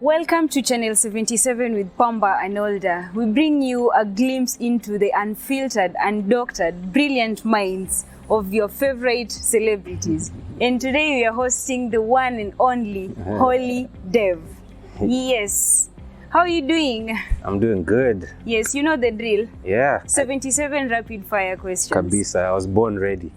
Welcome to Channel 77 with Pamba and Older. We bring you a glimpse into the unfiltered, undoctored, brilliant minds of your favorite celebrities. And today we are hosting the one and only Holy Dev. Yes. How are you doing? I'm doing good. Yes, you know the drill. Yeah. 77 rapid fire questions. Kabisa, I was born ready.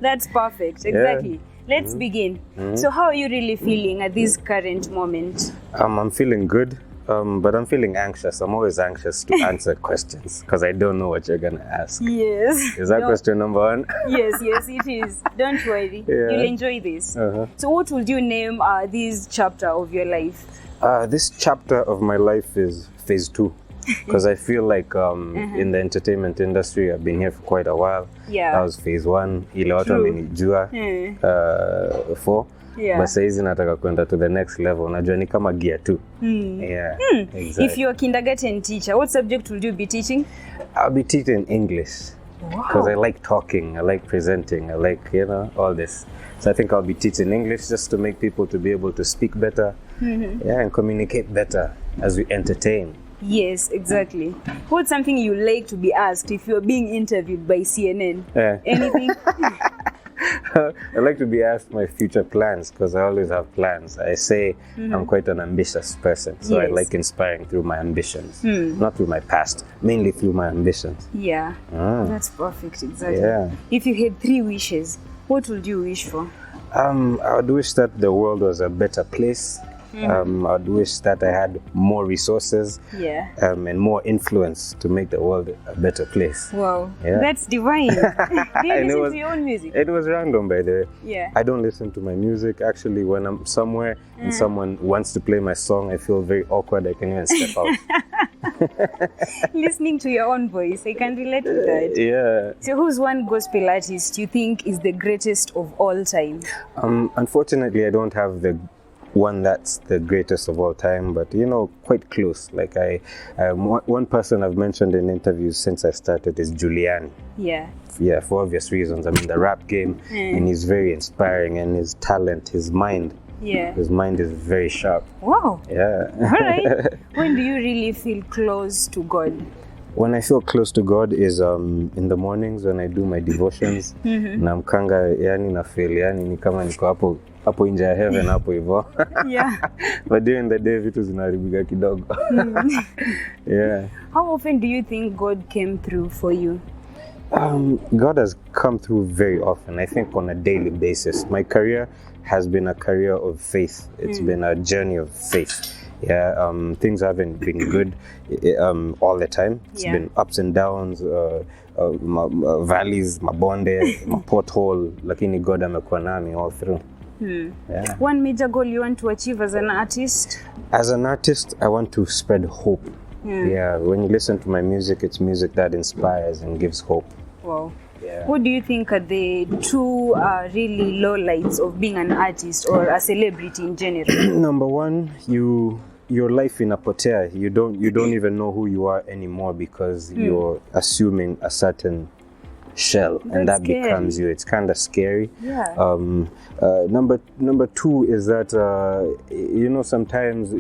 That's perfect, exactly. Let's begin. So how are you really feeling at this current moment? I'm feeling good, but I'm feeling anxious. I'm always anxious to answer questions because I don't know what you're going to ask. Yes. Is that question number one? Yes, it is. Don't worry. Yeah. You'll enjoy this. So what would you name this chapter of your life? This chapter of my life is phase 2. Because I feel like in the entertainment industry, I've been here for quite a while. Yeah. That was phase 1. Ile watu wamenijua 4. Yeah. But saizi nataka kwenda to the next level. Najua ni kama gear 2. Yeah. Exactly. If you're a kindergarten teacher, what subject will you be teaching? I'll be teaching English. Because I like talking, I like presenting, I like, all this. So I think I'll be teaching English just to make people to be able to speak better, and communicate better as we entertain. Yes, exactly. What's something you like to be asked if you're being interviewed by CNN? Anything? I like to be asked my future plans because I always have plans. I say I'm quite an ambitious person, so I like inspiring through my ambitions, not through my past, mainly through my ambitions. Yeah, that's perfect, exactly. Yeah. If you had 3 wishes, what would you wish for? I would wish that the world was a better place. I'd wish that I had more resources and more influence to make the world a better place. Wow, that's divine. Do you listen to your own music? It was random, by the way. Yeah. I don't listen to my music. Actually, when I'm somewhere and someone wants to play my song, I feel very awkward. I can even step out. Listening to your own voice, I can relate to that. Yeah. So who's one gospel artist you think is the greatest of all time? Unfortunately, I don't have the one that's the greatest of all time, but quite close. Like one person I've mentioned in interviews since I started is JULIANI. Yeah, for obvious reasons. I mean, the rap game, and he's very inspiring, and his talent, his mind. His mind is very sharp. Wow. Yeah. All right. When do you really feel close to God? When I feel close to God is in the mornings when I do my devotions. Namkanga yani na feel yani ni kama niko hapo nje ya heaven hapo hivyo. Yeah. But during the day vitu zinaribika kidogo. Yeah. How often do you think God came through for you? God has come through very often, I think on a daily basis. My career has been a career of faith. It's been a journey of faith. Yeah, things haven't been good all the time. It's been ups and downs, valleys, mabonde, pothole, lakini God amekuwa nami all through. Yeah. One major goal you want to achieve as an artist? As an artist, I want to spread hope. Yeah, when you listen to my music, it's music that inspires and gives hope. Wow. Yeah. What do you think are the 2 really low lights of being an artist or a celebrity in general? Number 1, your life inapotea. You don't even know who you are anymore because you're assuming a certain shell, and that scary. Becomes you. It's kind of scary. Yeah. Number 2 is that sometimes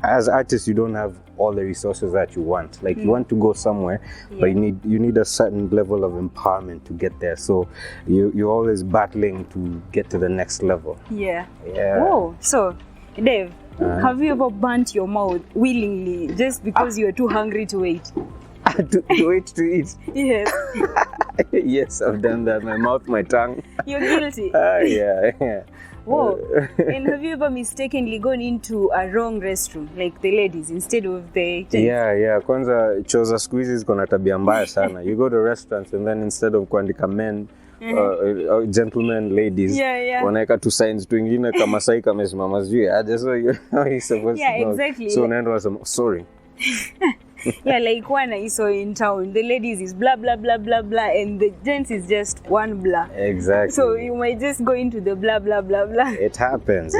as artists you don't have all the resources that you want. Like you want to go somewhere, but you need a certain level of empowerment to get there. So you're always battling to get to the next level. Yeah. Oh, so Dave, have you ever burnt your mouth willingly just because you're too hungry to wait? to wait to eat? Yes. Yes, I've done that. My mouth, my tongue. You're guilty? Yeah. Whoa. And have you ever mistakenly gone into a wrong restroom, like the ladies, instead of the gents? Yeah. Kwanza choza siku hizi ziko na tabia mbaya sana. You go to restaurants and then instead of kuandika men, gentlemen, ladies, wanaeka 2 signs twingine kama sai kamesimama sijui aje, so how you supposed to know? Exactly. So unaenda wasema sorry. Yeah, like one I saw in town, the ladies is blah blah blah blah blah and the gents is just one blah. Exactly. So you might just go into the blah blah blah blah. It happens.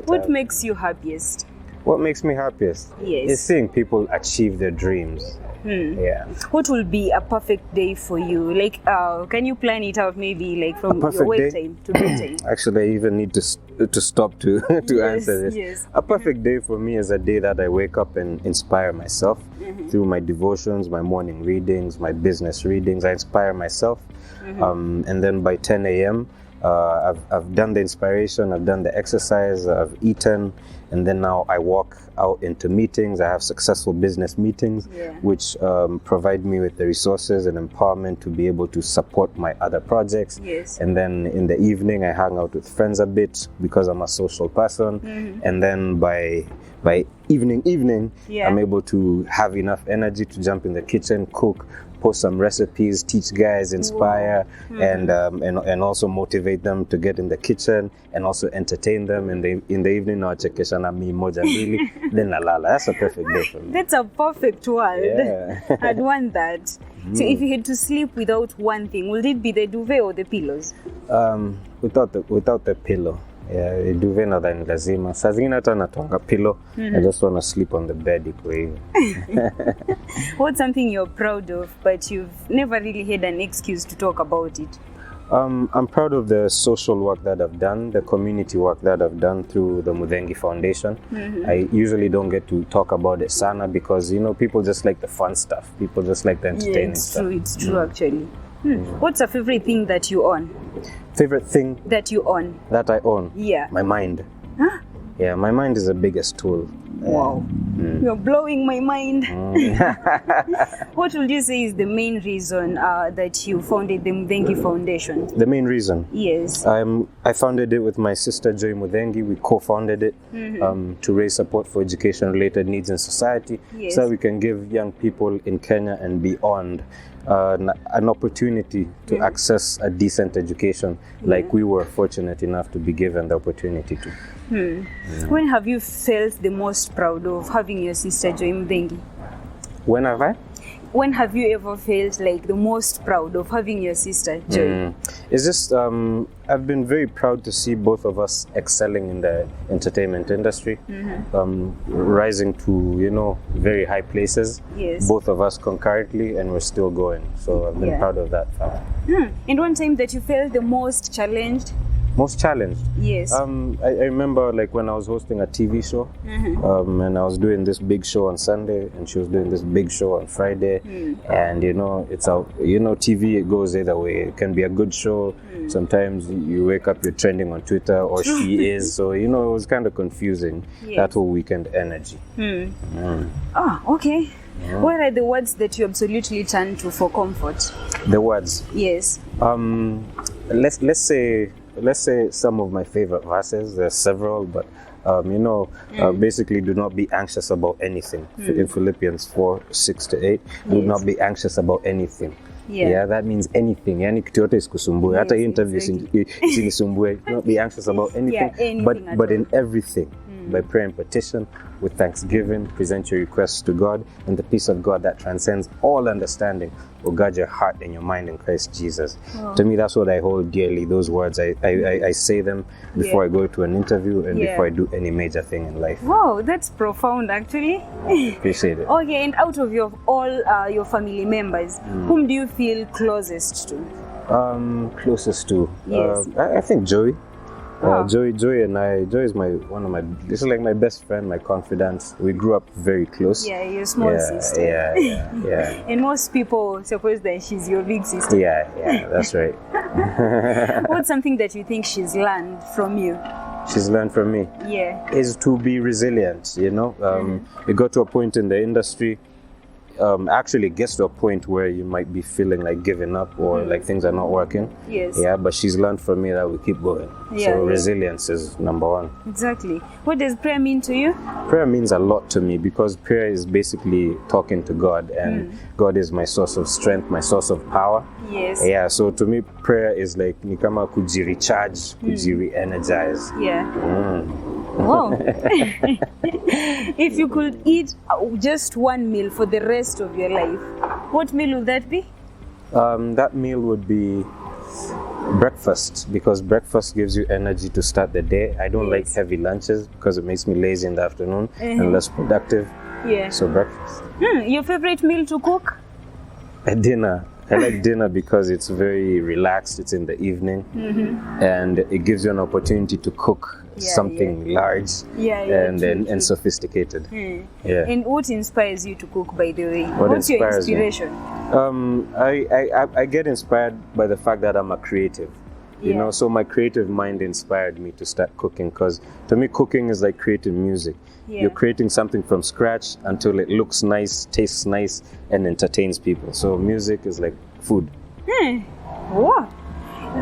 What makes you happiest? What makes me happiest? Yes. Is seeing people achieve their dreams. Yeah. What will be a perfect day for you? Like, can you plan it out maybe like from your wake time to bedtime? Actually, I even need to to stop to to Yes, answer this. yes. A perfect day for me is a day that I wake up and inspire myself through my devotions, my morning readings, my business readings. I inspire myself, and then by 10 a.m. I've done the inspiration, I've done the exercise, I've eaten, and then now I walk out into meetings. I have successful business meetings, which provide me with the resources and empowerment to be able to support my other projects. Yes. And then in the evening, I hang out with friends a bit because I'm a social person. And then by evening, I'm able to have enough energy to jump in the kitchen, cook, post some recipes, teach guys, inspire, and also motivate them to get in the kitchen and also entertain them. And in the evening, now chekesha na mi moja mbili, then nalala. That's a perfect day for me. That's a perfect world. Yeah. I'd want that. So if you had to sleep without one thing, would it be the duvet or the pillows? Without the pillow. Yeah, duvet na dhani lazima. Saa zingine hata natonga pillow. I just want to sleep on the bed iko hivi. What's something you're proud of, but you've never really had an excuse to talk about it? I'm proud of the social work that I've done, the community work that I've done through the Mudhengi Foundation. I usually don't get to talk about it sana because, people just like the fun stuff. People just like the entertaining stuff. It's true actually. What's a favorite thing that you own? Favorite thing That you own? that I own? Yeah. My mind. Huh? Yeah, my mind is the biggest tool. Wow. You're blowing my mind. What would you say is the main reason that you founded the Mudhengi Foundation? The main reason? Yes. I founded it with my sister Joy Mudhengi. We co-founded it to raise support for education-related needs in society, so that we can give young people in Kenya and beyond an opportunity to access a decent education, like we were fortunate enough to be given the opportunity to. When have you felt the most proud of having your sister Joy Mudhengi? When have I? When have you ever felt like the most proud of having your sister Joy? It's just I've been very proud to see both of us excelling in the entertainment industry, rising to very high places. Yes. Both of us concurrently, and we're still going. So I've been proud of that fact. And one time that you felt the most challenged? Most challenged? Yes. I remember like when I was hosting a TV show, and I was doing this big show on Sunday, and she was doing this big show on Friday, and it's TV, it goes either way. It can be a good show. Sometimes you wake up, you're trending on Twitter, or she is. So it was kind of confusing. Yes. That whole weekend energy. Oh, okay. What are the words that you absolutely turn to for comfort? The words. Yes. Let's say some of my favorite verses. There's several, but basically, do not be anxious about anything. In Philippians 4:6-8, do not be anxious about anything. Yeah, that means anything. Yani kitu yote isikusumbue. Hata hii interview isinisumbue. Do not be anxious about anything, but in everything. By prayer and petition, with thanksgiving, present your requests to God, and the peace of God that transcends all understanding will guard your heart and your mind in Christ Jesus. To me, that's what I hold dearly, those words. I say them before I go to an interview and before I do any major thing in life. Wow, that's profound actually. Appreciate it. Okay, and out of all your family members, whom do you feel closest to? Closest to? Yes. I think Joey. Joy and I. Joy is this is like my best friend, my confidant. We grew up very close. Yeah, your small sister. Yeah. And most people suppose that she's your big sister. Yeah, that's right. What's something that you think she's learned from you? She's learned from me? Yeah. Is to be resilient, It got to a point in the industry, actually gets to a point where you might be feeling like giving up or like things are not working. Yes. Yeah, but she's learned from me that we keep going. So resilience is number one. Exactly. What does prayer mean to you? Prayer means a lot to me because prayer is basically talking to God, and God is my source of strength, my source of power. Yes. Yeah, so to me prayer is like ni kama kuji-recharge, kuji-re-energize. Yeah. Wow. If you could eat just one meal for the rest of your life, what meal would that be? That meal would be breakfast, because breakfast gives you energy to start the day. I don't like heavy lunches because it makes me lazy in the afternoon and less productive. Yeah. So breakfast. Your favorite meal to cook? A dinner. I like dinner because it's very relaxed. It's in the evening, and it gives you an opportunity to cook something large and sophisticated. Yeah. And what inspires you to cook, by the way? What's your inspiration? I get inspired by the fact that I'm a creative. You know, so my creative mind inspired me to start cooking, because to me cooking is like creating music. You're creating something from scratch until it looks nice, tastes nice, and entertains people. So music is like food. Wow.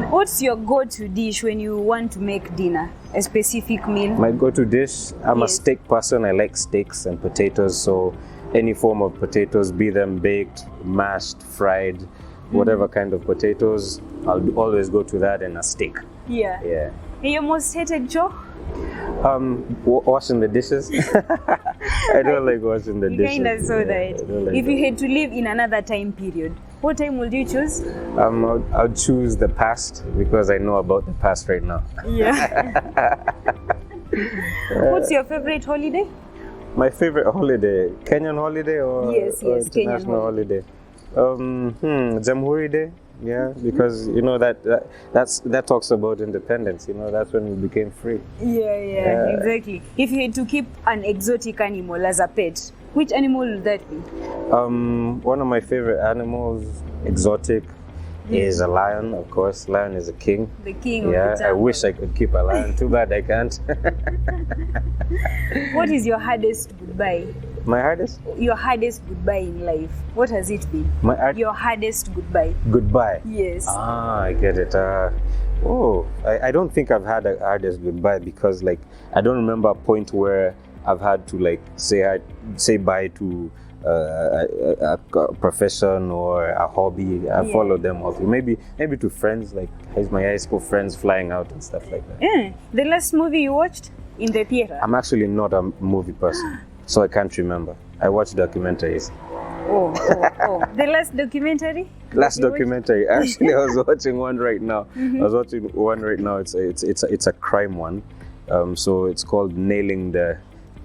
What's your go-to dish when you want to make dinner? A specific meal? My go-to dish, I'm a steak person. I like steaks and potatoes, so any form of potatoes, be them baked, mashed, fried, whatever kind of potatoes, I'll always go to that and a steak. Yeah. Your most hated chore? Washing the dishes. I don't like washing the dishes. You kind of saw that. Like if you had to live in another time period, what time would you choose? I'll choose the past, because I know about the past right now. What's your favorite holiday? My favorite holiday, Kenyan holiday or international holiday? Jamhuri Day. Yeah, because you know that talks about independence. You know, that's when we became free. Yeah, exactly. If you had to keep an exotic animal as a pet, which animal would that be? One of my favorite animals, exotic, is a lion. Of course, lion is a king. The king of the jungle. I wish I could keep a lion. Too bad I can't. What is your hardest goodbye? My hardest? Your hardest goodbye in life. What has it been? Your hardest goodbye. Goodbye? Yes. I get it. I don't think I've had a hardest goodbye, because like I don't remember a point where I've had to like say bye to a profession or a hobby. I followed them all through. Maybe to friends, like my high school friends flying out and stuff like that. The last movie you watched in the theater? I'm actually not a movie person. So I can't remember. I watch documentaries. Oh. The last documentary? Actually, I was watching one right now. It's a crime one. So it's called Nailing the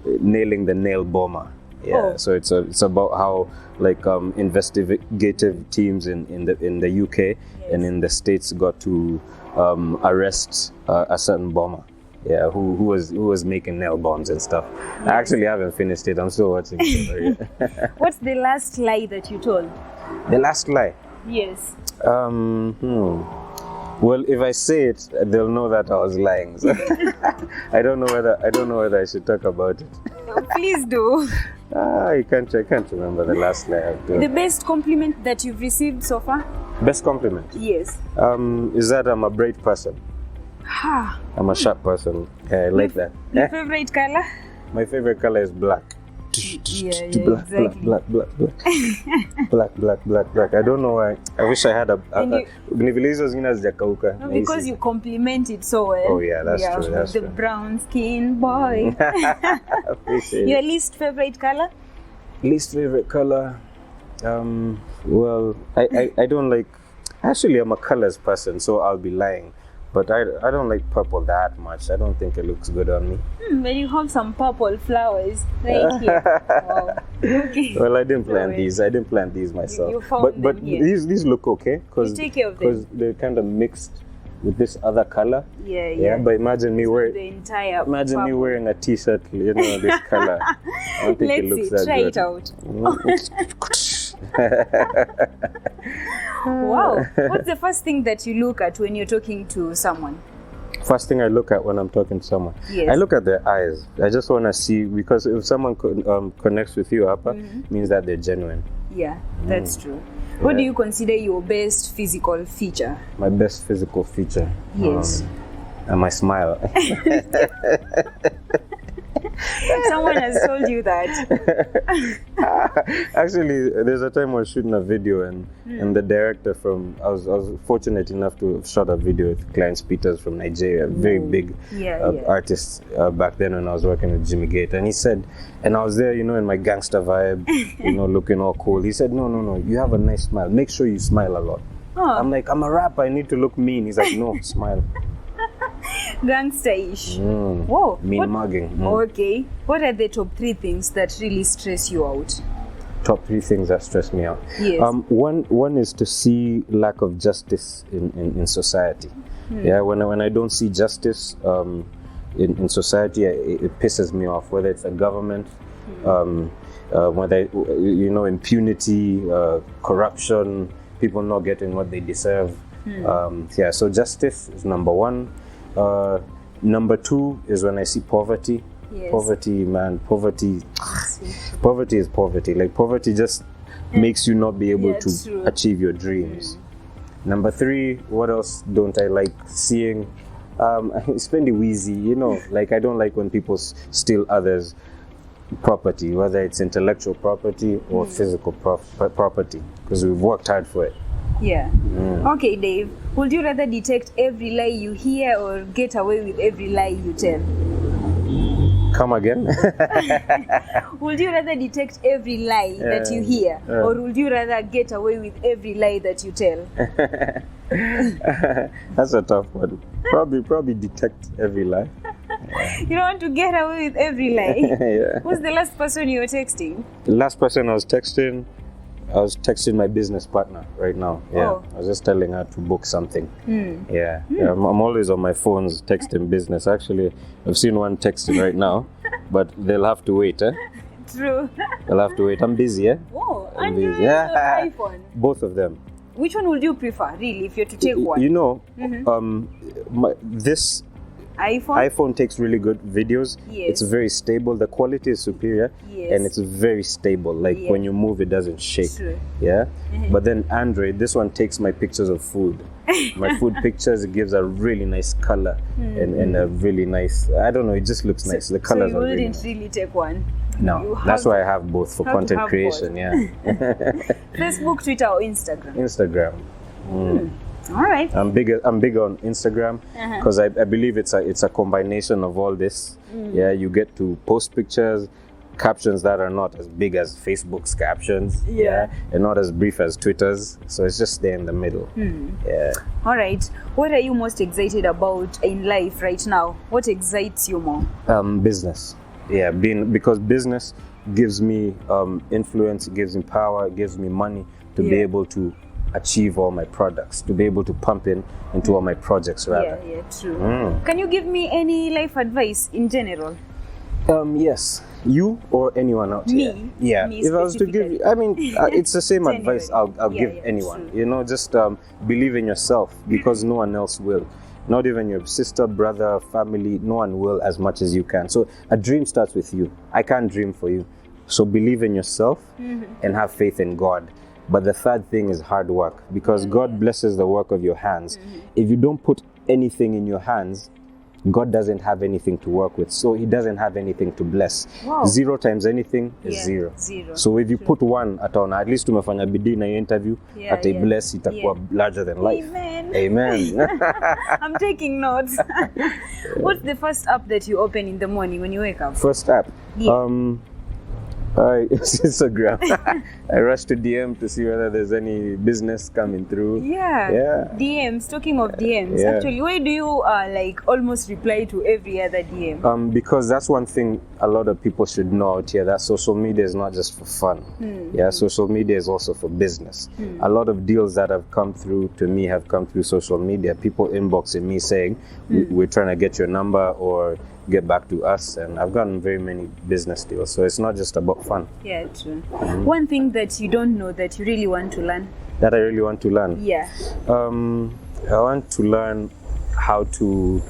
Nail Bomber. Yeah. So it's about how like investigative teams in the UK and in the States got to arrest a certain bomber. Yeah, who was making nail bombs and stuff. I actually haven't finished it. I'm still watching it. What's the last lie that you told? The last lie? Yes. Well, if I say it, they'll know that I was lying. So I don't know whether I should talk about it. Please do. I can't remember the last lie I've done. The best compliment that you've received so far? Best compliment? Yes. Is that I'm a bright person. I'm a sharp person. Yeah, I like that. Your favorite color? My favorite color is black. Black. I don't know why. I wish I had a. Because you compliment it so well. Oh yeah, that's true. That's the true. brown skin boy. Your least favorite color? Least favorite color. Well, I don't like. Actually, I'm a colors person, so I'll be lying. But I don't like purple that much. I don't think it looks good on me. But you have some purple flowers right here. Wow. Okay. Well, I didn't plant these. I didn't plant these myself. You found but them here. these look okay You take care of them. because they're kind of mixed with this other color. Yeah. But imagine me wearing The entire me wearing a t-shirt, this color. I don't think it looks that try good. it out. Wow. What's the first thing that you look at when you're talking to someone? First thing I look at when I'm talking to someone, Yes. I look at their eyes. I just want to see, because if someone connects with you, means that they're genuine. Yeah, that's true. What do you consider your best physical feature? My best physical feature? Yes. And my smile. Someone has told you that. Actually, there's a time I was shooting a video and the director I was fortunate enough to have shot a video with Clarence Peters from Nigeria, a very big artist back then when I was working with Jimmy Gate. And he said, and I was there, in my gangster vibe, looking all cool. He said, no, you have a nice smile. Make sure you smile a lot. Oh. I'm like, I'm a rapper, I need to look mean. He's like, no, smile. Gangster-ish. Whoa. Mean mugging. Okay. What are the top 3 things that really stress you out? top 3 things that stress me out. Yes. One is to see lack of justice in society. Yeah, when I don't see justice in society, it pisses me off. Whether it's a government, whether impunity, corruption, people not getting what they deserve. Yeah, so justice is number 1. Number 2 is when I see poverty. Yes. Poverty, man, poverty is poverty. Like poverty just makes you not be able to true. achieve your dreams. Number 3, what else don't I like seeing? Spend it wheezy, like I don't like when people steal others' property, whether it's intellectual property or physical property, because we've worked hard for it. Yeah. Okay, Dave, would you rather detect every lie you hear or get away with every lie you tell? Come again? Would you rather detect every lie that you hear or would you rather get away with every lie that you tell? That's a tough one. Probably detect every lie. You don't want to get away with every lie? Yeah. Who's the last person you were texting? The last person I was texting my business partner right now. Yeah, Oh. I was just telling her to book something. Yeah, I'm always on my phones texting business. Actually, I've seen one texting right now, but they'll have to wait. True. They'll have to wait. I'm busy. Oh, I'm Android busy. or iPhone? Both of them. Which one would you prefer, really, if you had to take one? This iPhone? iPhone takes really good videos. Yes. It's very stable. The quality is superior, Yes. and it's very stable. Like Yeah. when you move, it doesn't shake. True. Yeah. But then Android, this one takes my pictures of food. My food pictures, it gives a really nice color and a really nice. I don't know. It just looks nice. The colors so are you really wouldn't nice. really take one? No, You that's have why I have both for have to content have creation. both. Yeah. Facebook, Twitter, or Instagram? Instagram. All right. I'm big on Instagram because I believe it's a combination of all this. Yeah, you get to post pictures, captions that are not as big as Facebook's captions, Yeah. and not as brief as Twitter's. So it's just there in the middle. Yeah. All right. What are you most excited about in life right now? What excites you more? Business. Yeah, because business gives me influence, it gives me power, it gives me money to be Yeah. able to achieve all my products, to be able to pump into all my projects rather. Yeah, true. Can you give me any life advice in general? Yes. You or anyone out Me? here? Yeah. Me If I was to give you, I mean, it's the same Genuine. advice I'll Yeah, give yeah, anyone. true. Just believe in yourself because no one else will. Not even your sister, brother, family, no one will as much as you can. So a dream starts with you. I can't dream for you. So believe in yourself and have faith in God. But the third thing is hard work because God blesses the work of your hands. If you don't put anything in your hands, God doesn't have anything to work with. So he doesn't have anything to bless. Wow. 0 times anything is Yeah, 0. zero. So if you put 1 ataona, at least tumefanya bidii na interview, Yeah, at a yeah. bless itakuwa larger than life. Amen. Amen. I'm taking notes. What's the first app that you open in the morning when you wake up? First app. Yeah. It's Instagram. I rush to DM to see whether there's any business coming through. Yeah. DMs. Talking of DMs, Yeah. actually, why do you almost reply to every other DM? Because that's one thing a lot of people should know out here, that social media is not just for fun. Yeah, social media is also for business. A lot of deals that have come through to me have come through social media. People inboxing me saying, we're trying to get your number or get back to us, and I've gotten very many business deals. So it's not just about fun. Yeah, true. One thing that you don't know that you really want to learn? That I really want to learn. Yeah. I want to learn how to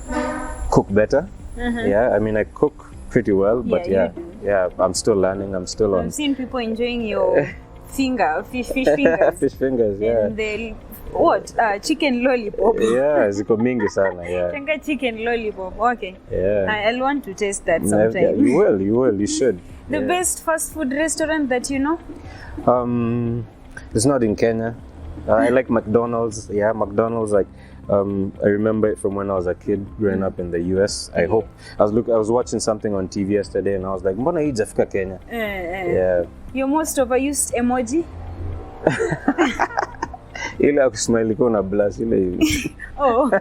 cook better. Yeah, I mean, I cook pretty well, but Yeah, yeah, I'm still learning. I'm still on I've seen people enjoying your fish fingers. fish fingers. Yeah, And the chicken lollipop. yeah, ziko mingi sana. Yeah, Changa chicken lollipop. Okay. yeah. I'll want to taste that Yeah, sometime. you will. You should. The Yeah. best fast food restaurant that you know? It's not in Kenya. I like McDonald's. Yeah, McDonald's. Like, I remember it from when I was a kid growing up in the US. I was watching something on TV yesterday, and I was like, "Mbona hii jafika Kenya?" Yeah. Your most overused emoji? Ile ya kusmile iko na blast ile hivi. Oh.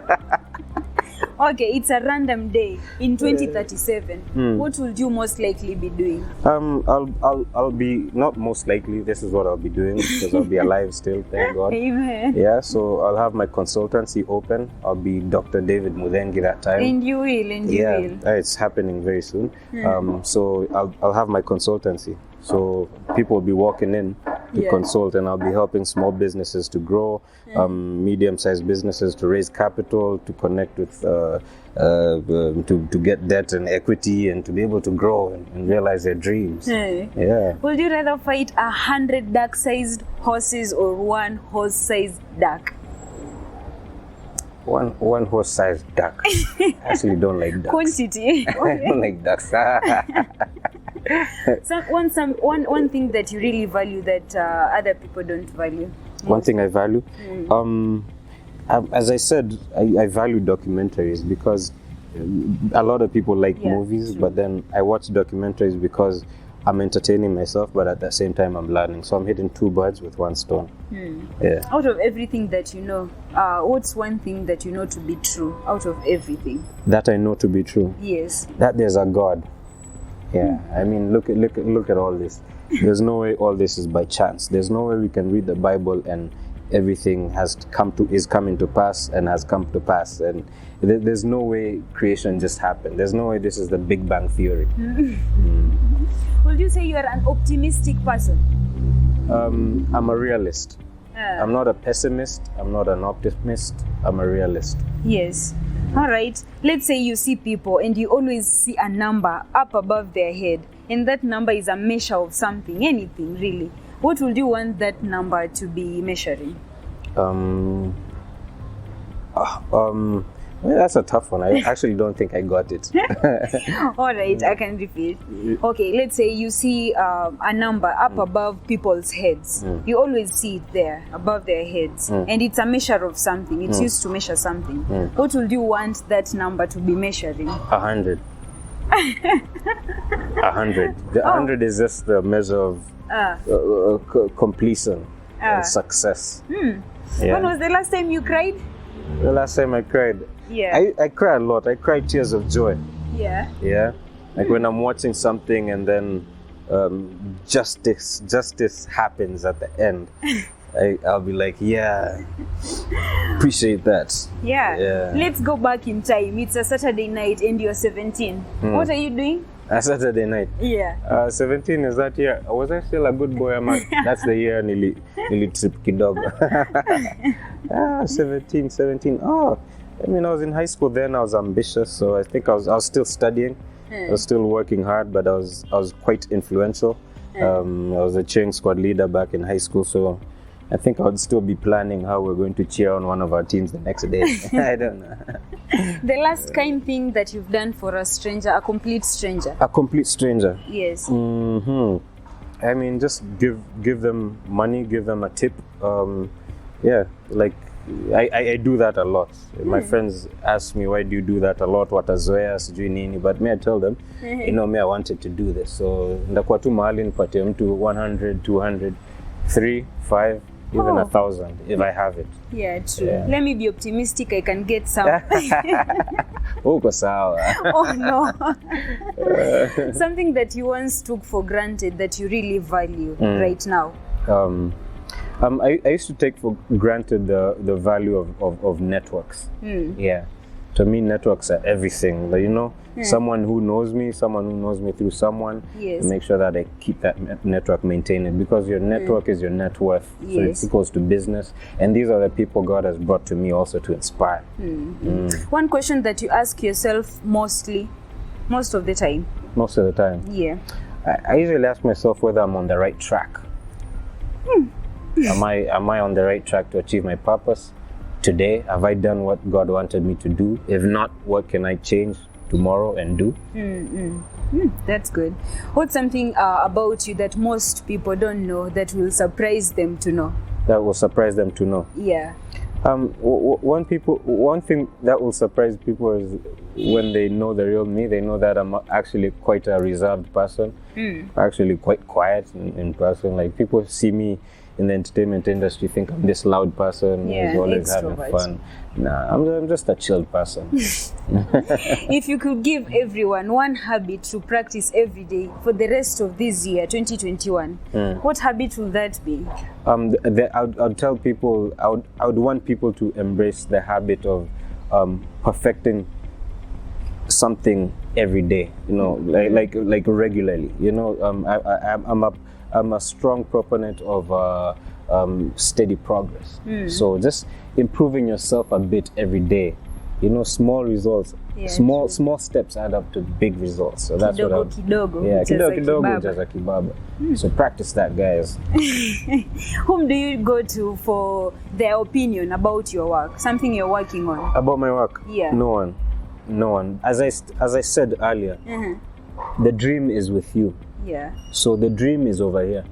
Okay, it's a random day in 2037. What would you most likely be doing? I'll be not most likely. This is what I'll be doing because I'll be alive still. Thank God. Amen. Yeah. So I'll have my consultancy open. I'll be Dr. David Mudengi that time. And you will. It's happening very soon. So I'll have my consultancy. So people will be walking in to consult, and I'll be helping small businesses to grow, medium-sized businesses to raise capital, to connect with, to get debt and equity, and to be able to grow and realize their dreams. Yeah. Would you rather fight 100 duck-sized horses or one horse-sized duck? One horse-sized duck. I actually don't like ducks. Quantity. I don't like ducks. One thing that you really value that other people don't value. One thing I value, as I said, I value documentaries because a lot of people like movies, but then I watch documentaries because I'm entertaining myself, but at the same time I'm learning. So I'm hitting two birds with one stone. Yeah. Out of everything that you know, what's one thing that you know to be true out of everything? That I know to be true? Yes. That there's a God. Yeah, I mean, look at all this. There's no way all this is by chance. There's no way we can read the Bible and everything is coming to pass and has come to pass. And there's no way creation just happened. There's no way this is the Big Bang Theory. Would you say you are an optimistic person? I'm a realist. I'm not a pessimist. I'm not an optimist. I'm a realist. Yes. All right. Let's say you see people and you always see a number up above their head, and that number is a measure of something, anything really. What would you want that number to be measuring? Well, that's a tough one. I actually don't think I got it. All right, I can repeat. Okay, let's say you see a number up above people's heads. You always see it there, above their heads. And it's a measure of something. It's used to measure something. What would you want that number to be measuring? 100. 100. The 100 is just the measure of completion and success. When was the last time you cried? The last time I cried? I cry a lot. I cry tears of joy. Yeah. Like when I'm watching something and then justice happens at the end. I'll be like, appreciate that. Yeah. Let's go back in time. It's a Saturday night and you're 17. What are you doing? A Saturday night? 17 is that year. Was I still a good boy? That's the year nearly trip kidogo. 17. Oh, I mean, I was in high school then. I was ambitious, so I think I was still studying. I was still working hard, but I was quite influential. I was a cheering squad leader back in high school, so I think I would still be planning how we're going to cheer on one of our teams the next day. I don't know. The last kind thing that you've done for a stranger, a complete stranger. A complete stranger? Yes. I mean, just give them money, give them a tip. Like I do that a lot. My friends ask me, why do you do that a lot? Watazoea sijui nini, but me I tell them, I wanted to do this. So ndakuwa tu mahali nipatie mtu 100, 200, 3, 5, even 1,000 if I have it. Yeah, true. Let me be optimistic. I can get some. Uko sawa. Oh no. Something that you once took for granted that you really value right now. I used to take for granted the value of networks. Yeah. To me, networks are everything. Like, someone who knows me through someone. Yes. Make sure that I keep that network maintained, because your network is your net worth. Yes. So it equals to business. And these are the people God has brought to me also to inspire. One question that you ask yourself most of the time. Most of the time. Yeah. I usually ask myself whether I'm on the right track. Am I on the right track to achieve my purpose today? Have I done what God wanted me to do? If not, what can I change tomorrow and do? That's good. What's something about you that most people don't know that will surprise them to know? That will surprise them to know? Yeah. One thing that will surprise people is when they know the real me. They know that I'm actually quite a reserved person, actually quite quiet in person. Like, people see me in the entertainment industry think I'm this loud person who's always having fun. Nah, I'm just a chilled person. If you could give everyone one habit to practice every day for the rest of this year, 2021, what habit will that be? I'd tell people, I would want people to embrace the habit of perfecting something every day, you know, like regularly. You know, I'm a strong proponent of steady progress. So just improving yourself a bit every day. You know, small results, small steps add up to big results. So that's kidogo, what I'm. kidogo, Yeah, kidogo, jaza kibaba. So practice that, guys. Whom do you go to for their opinion about your work? Something you're working on? About my work? Yeah. No one. As I said earlier, the dream is with you. Yeah. So the dream is over here.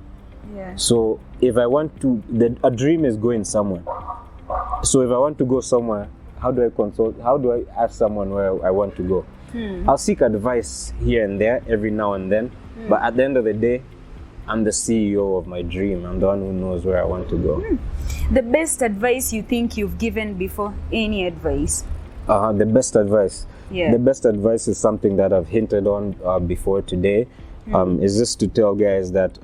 Yeah. So if I want to, a dream is going somewhere. So if I want to go somewhere, how do I consult? How do I ask someone where I want to go? I'll seek advice here and there every now and then. But at the end of the day, I'm the CEO of my dream. I'm the one who knows where I want to go. The best advice you think you've given before? Any advice? The best advice. Yeah. The best advice is something that I've hinted on before today. Is just to tell guys that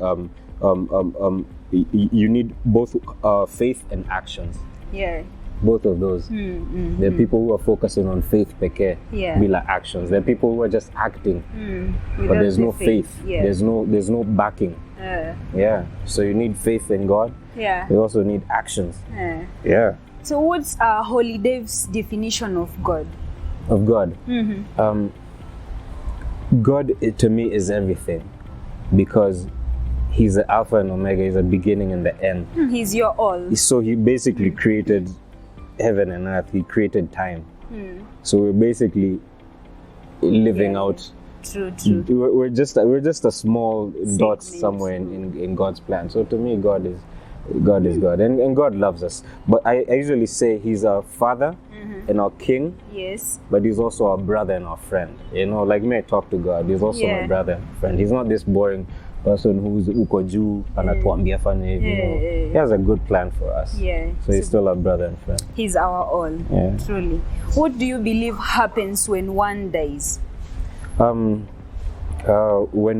you need both faith and actions. Yeah. Both of those. There are people who are focusing on faith peke, bila actions. There are people who are just acting, but there's no faith. Yeah. There's no backing. Yeah. So you need faith in God. Yeah. You also need actions. Yeah. So what's Holy Dave's definition of God? Of God. God to me is everything, because He's the Alpha and Omega. He's the beginning and the end. He's your all. So He basically created heaven and earth. He created time. So we're basically living out. True. We're just a small dot somewhere in God's plan. So to me, God is God, and God loves us. But I usually say He's our Father and our King. Yes. But He's also our brother and our friend. You know, like me, I talk to God. He's also my brother and friend. He's not this boring person who's uko juu anatuambia fanya hivi. He has a good plan for us. Yeah. So He's still our brother and friend. He's our all. Yeah. Truly. What do you believe happens when one dies? When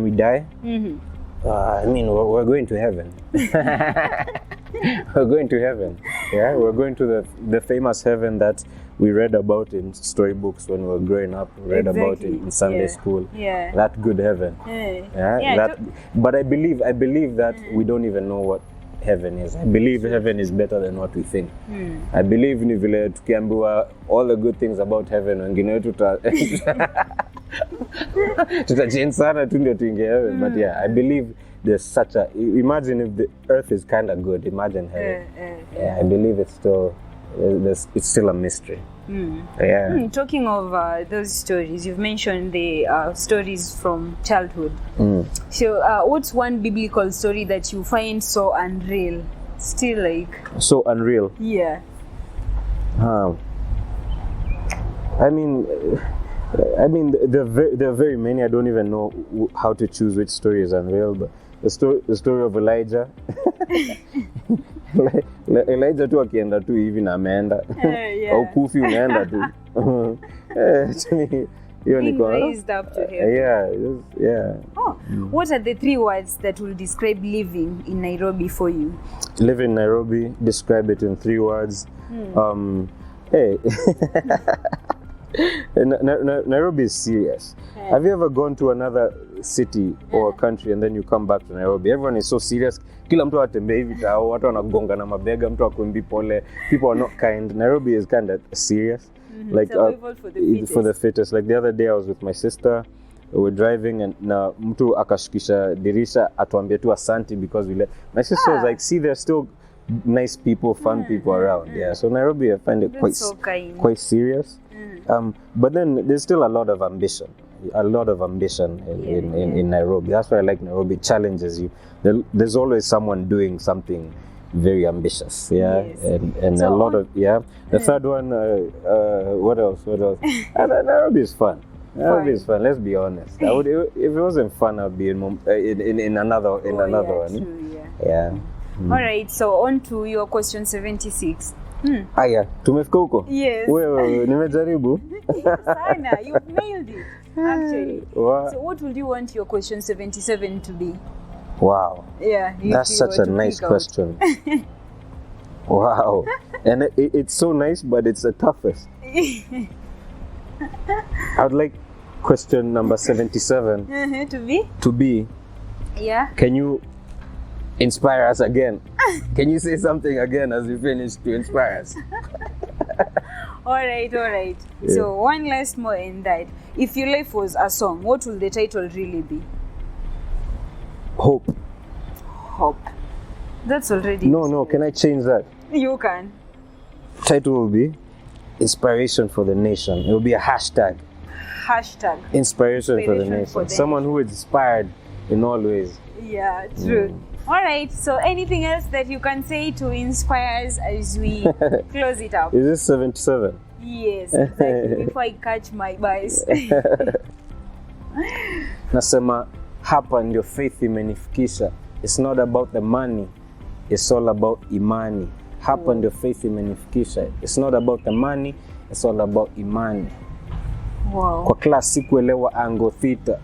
we die, I mean, we're going to heaven. We're going to heaven. Yeah, we're going to the famous heaven that we read about in storybooks when we were growing up. We read about it in Sunday school. Yeah. That good heaven. But I believe that we don't even know what heaven is. I believe heaven is better than what we think. I believe ni vile tukiambiwa all the good things about heaven, wengine wetu tutachange sana tu ndio tuingie heaven. But yeah, I believe there's such a, imagine if the earth is kind of good, imagine heaven. Yeah, I believe it's still a mystery. Yeah. Talking of those stories, you've mentioned the stories from childhood. So what's one biblical story that you find so unreal? Still like... So unreal? Yeah. I mean, there are very many. I don't even know how to choose which story is unreal, but the story of Elijah. Elijah tu akienda tu hivi na ameenda au kufi unaenda tu. Being raised up to heaven. Yeah. What are the 3 words that will describe living in Nairobi for you? Live in Nairobi, describe it in 3 words. Hey. Nairobi is serious. Have you ever gone to another city or country and then you come back to Nairobi? Everyone is so serious. Kila mtu atembea hivi tao, watu wanagonga na mabega, mtu akwimbi pole. People are not kind. Nairobi is kind of serious. Like for the fittest. Like the other day I was with my sister. We were driving and na mtu akashikisha dirisha atuambie tu asante because my sister was like, see, there's still nice people, fun people around. Yeah, so Nairobi I find it quite serious. But then there's still a lot of ambition in Nairobi. That's why I like Nairobi. It challenges you. There's always someone doing something very ambitious. And so a lot of The third one, what else? Nairobi is fun. Nairobi is fun. Let's be honest. I would, if it wasn't fun, I'd be in another one. True, Yeah. All right, so on to your question 76. Aya, tumefika huko? Yes. Wewe nimejaribu. Sana, you've nailed it actually. Wow. So what would you want your question 77 to be? Wow. Yeah, if That's you such were a to nice pick out. question. Wow. And it's so nice, but it's the toughest. I would like question number 77 To be? to be, Yeah. can you inspire us again? Can you say something again as we finish to inspire us? All right. Yeah. So one last more in that. If your life was a song, what will the title really be? Hope. Hope. That's already. No, can I change that? You can. Title will be Inspiration for the Nation. It will be a hashtag. Hashtag. Inspiration for the Inspiration Nation. for the Someone who is inspired in all ways. Yeah, true. All right. So anything else that you can say to inspire us as we close it up? Is this 77? Yes, exactly. Before I catch my bias. Nasema hapa ndio faith imenifikisha. It's not about the money. It's all about imani. Hapa ndio faith imenifikisha. It's not about the money. It's all about imani. Wow. Kwa class sikuelewa angle theta.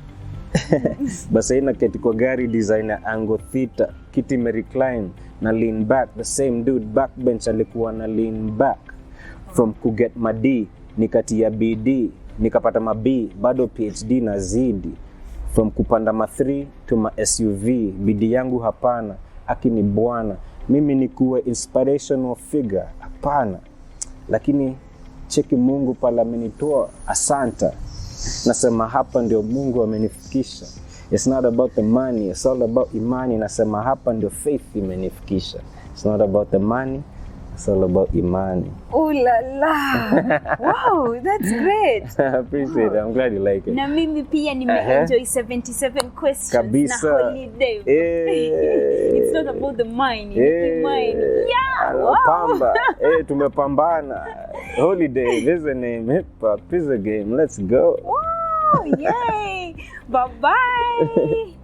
Basi ina keti kwa gari designer angle theta. Kiti recline na lean back. The same dude backbench alikuwa na lean back. From kuget ma D nikatia BD nikapata ma B bado PhD na zidi. From kupanda ma 3 to ma SUV bidii yangu hapana akini bwana mimi nikuwe inspirational figure hapana lakini cheki Mungu pala amenitoa asanta nasema hapa ndio Mungu amenifikisha. It's not about the money, it's all about imani. Nasema hapa ndio faith imenifikisha. It's not about the money, it's all about imani. Oh la la. Wow, that's great. I appreciate it. I'm glad you like it. Na mimi pia enjoy 77 questions Kabisa. na holiday. It's not about the money. Imani. Yeah. Wow. Pamba. Tumepambana. Holiday, there's a name. Hip hop is a game. Let's go. Wow, yay. Bye-bye.